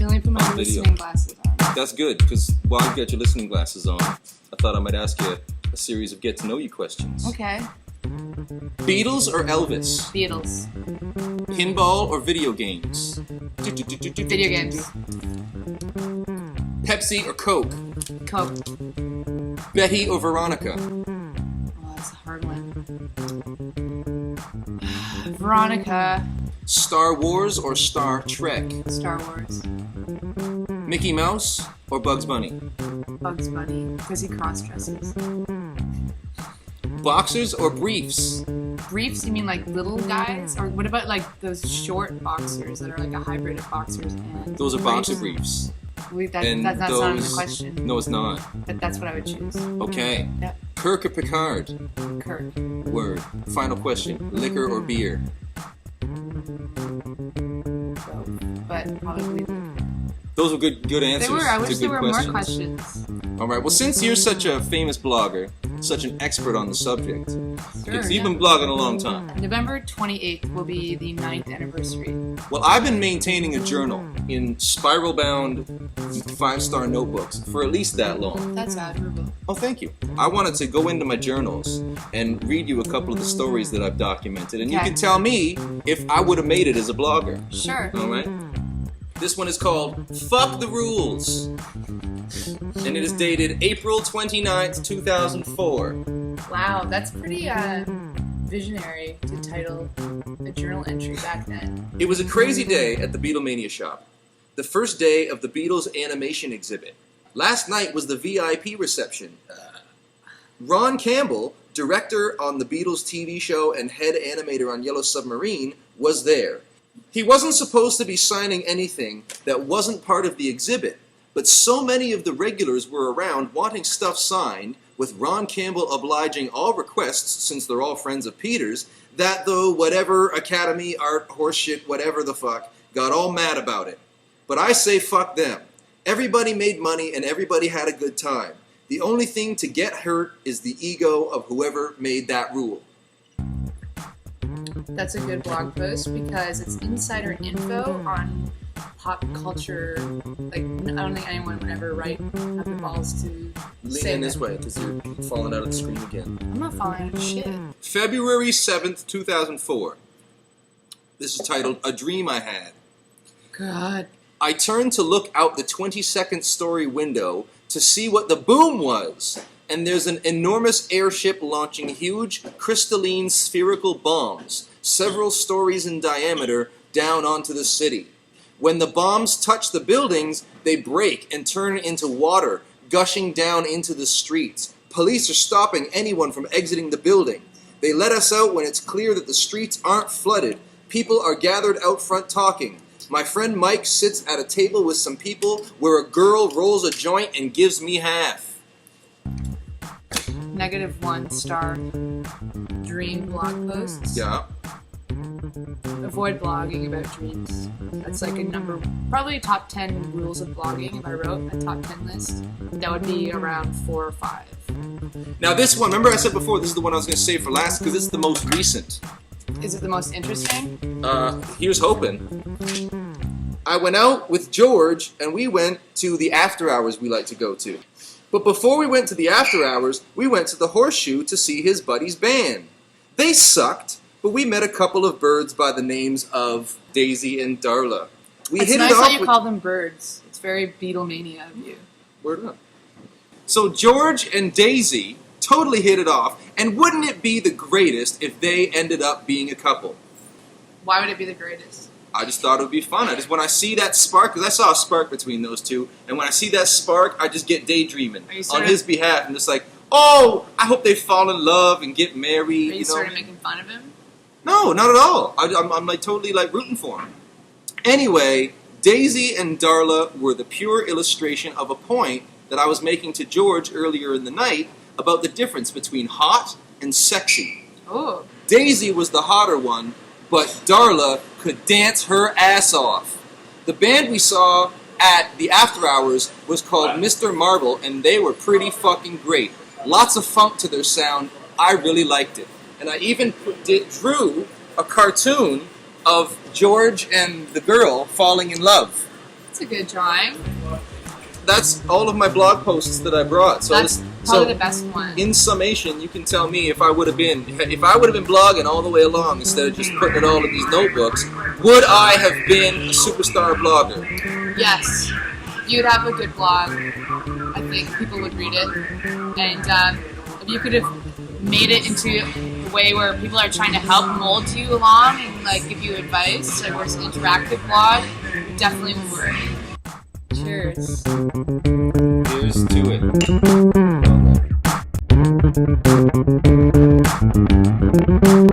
Okay, let me put my listening glasses on. That's good, because while you got your listening glasses on, I thought I might ask you a series of get-to-know-you questions. Okay. Beatles or Elvis? Beatles. Pinball or video games? Video games. Pepsi or Coke? Coke. Betty or Veronica? Oh, that's a hard one. Veronica. Star Wars or Star Trek? Star Wars. Mickey Mouse or Bugs Bunny? Bugs Bunny, because he cross-dresses. Boxers or briefs? Briefs, you mean like little guys? Or what about like those short boxers that are like a hybrid of boxers and Those are boxer briefs. Wait, that's not in the question. No, it's not. But that's what I would choose. Okay. Yep. Kirk or Picard? Kirk. Word. Final question. Liquor or beer? Both. But probably liquor. Those were good answers. I wish there were more questions. questions. All right. Well, since you're such a famous blogger, such an expert on the subject, because you've been yeah. blogging a long time. November 28th will be the 9th anniversary. Well, I've been maintaining a journal in spiral-bound 5-star notebooks for at least that long. That's admirable. Oh, thank you. I wanted to go into my journals and read you a couple of the stories that I've documented, and you Okay. can tell me if I would have made it as a blogger. Sure. All right? This one is called Fuck the Rules. And it is dated April 29th, 2004. Wow, that's pretty visionary to title a journal entry back then. It was a crazy day at the Beatlemania shop. The first day of the Beatles animation exhibit. Last night was the VIP reception. Ron Campbell, director on the Beatles TV show and head animator on Yellow Submarine, was there. He wasn't supposed to be signing anything that wasn't part of the exhibit, but so many of the regulars were around wanting stuff signed, with Ron Campbell obliging all requests since they're all friends of Peter's, that though whatever Academy, art, horseshit, whatever the fuck, got all mad about it. But I say fuck them. Everybody made money and everybody had a good time. The only thing to get hurt is the ego of whoever made that rule. That's a good blog post because it's insider info on pop culture. Like, I don't think anyone would ever have the balls to Lean say in that. this way because you're falling out of the screen again. I'm not falling out of shit. February 7th, 2004. This is titled A Dream I Had. God. I turned to look out the 22nd story window to see what the boom was. And there's an enormous airship launching huge crystalline spherical bombs, several stories in diameter, down onto the city. When the bombs touch the buildings, they break and turn into water, gushing down into the streets. Police are stopping anyone from exiting the building. They let us out when it's clear that the streets aren't flooded. People are gathered out front talking. My friend Mike sits at a table with some people where a girl rolls a joint and gives me half. -1 star dream blog posts. Yeah. Avoid blogging about dreams. That's like probably top 10 rules of blogging. If I wrote a top 10 list, that would be around 4 or 5. Now this one, remember I said before, this is the one I was going to save for last because it's the most recent. Is it the most interesting? Here's hoping. I went out with George and we went to the after hours we like to go to. But before we went to the after hours, we went to the Horseshoe to see his buddy's band. They sucked, but we met a couple of birds by the names of Daisy and Darla. It's nice how you call them birds. It's very Beatlemania of you. Word up. So George and Daisy totally hit it off, and wouldn't it be the greatest if they ended up being a couple? Why would it be the greatest? I just thought it would be fun. When I see that spark, because I saw a spark between those two, and when I see that spark, I just get daydreaming on his behalf. I'm just like, oh, I hope they fall in love and get married. Are you sort of making fun of him? No, not at all. I'm like totally like rooting for him. Anyway, Daisy and Darla were the pure illustration of a point that I was making to George earlier in the night about the difference between hot and sexy. Oh. Daisy was the hotter one, but Darla could dance her ass off. The band we saw at the after hours was called Mr. Marble, and they were pretty fucking great. Lots of funk to their sound. I really liked it. And I even drew a cartoon of George and the girl falling in love. That's a good drawing. That's all of my blog posts that I brought. So That's probably the best one. In summation, you can tell me if I would have been blogging all the way along instead of just putting it all in these notebooks, would I have been a superstar blogger? Yes, you'd have a good blog. I think people would read it, and if you could have made it into a way where people are trying to help mold you along and like give you advice, like where it's an interactive blog, it definitely would work. Cheers. Here's to it.